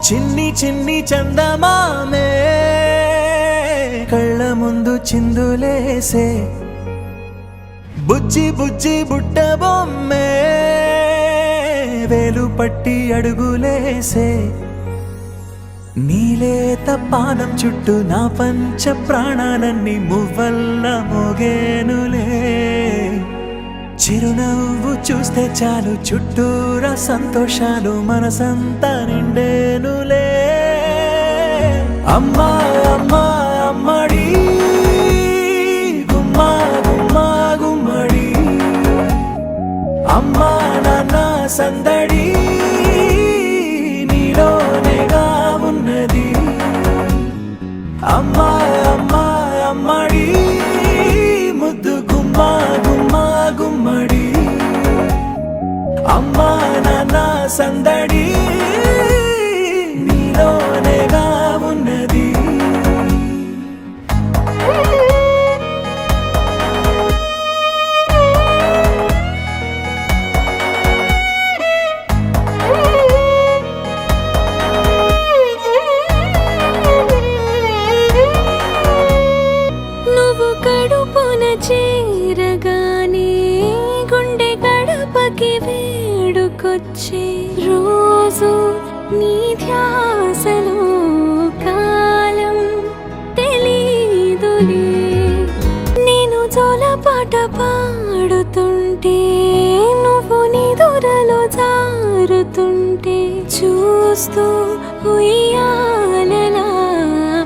చిన్ని చిన్ని చందమామే కళ్ళ ముందు చిందులేసే బుజ్జి బుజ్జి బుట్ట బొమ్మే వేలు పట్టి అడుగులేసే నీలేత పానం చుట్టూ నా పంచ ప్రాణాలన్నీ మువ్వల్ల మోగేనులే చిరునవ్వు చూస్తే చాలు చుట్టూరా సంతోషాలు మనసంతా నిండేనులే అమ్మా అమ్మా అమ్మడి గుమ్మా గుమ్మా గుమ్మడి అమ్మా నాన్న సందడి నీలోనేగా ఉన్నది అమ్మా అమ్మా అమ్మడి ముద్దు గుమ్మా గుమ్మా గుమ్మడి అమ్మా నాన్న సందడి నీలోనేగా ఉన్నది నువ్వు కడుపున చేరగానే గుండె గడపకి వేడుకొచ్చే రోజు నీ ధ్యాసలో కాలం తెలీదులే నేను జోలపాట పాడుతుంటే నువ్వు నిదురలో జారుతుంటే చూస్తూ ఉయ్యాలలా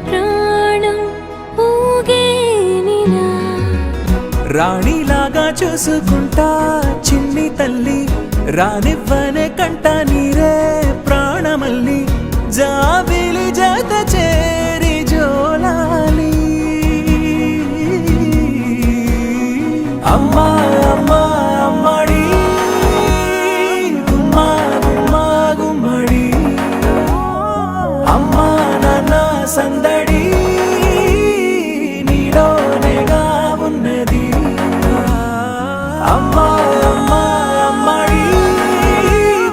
ప్రాణం ఊగేనిలా రాణిలాగా చూసుకుంటా చిన్ని తల్లి రానివ్వనే కంట నీరే ప్రాణమల్లి జాబిలి జత చేరి జోలాలి అమ్మా అమ్మా అమ్మడి గుమ్మా గుమ్మా గుమ్మడి అమ్మా నాన్న సందడి నీలోనేగా ఉన్నది అమ్మా అమ్మా అమ్మడి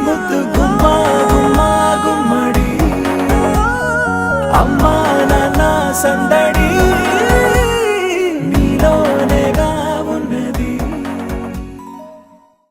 ముద్దు గుమ్మా గుమ్మా గుమ్మడి అమ్మా నాన్న సందడి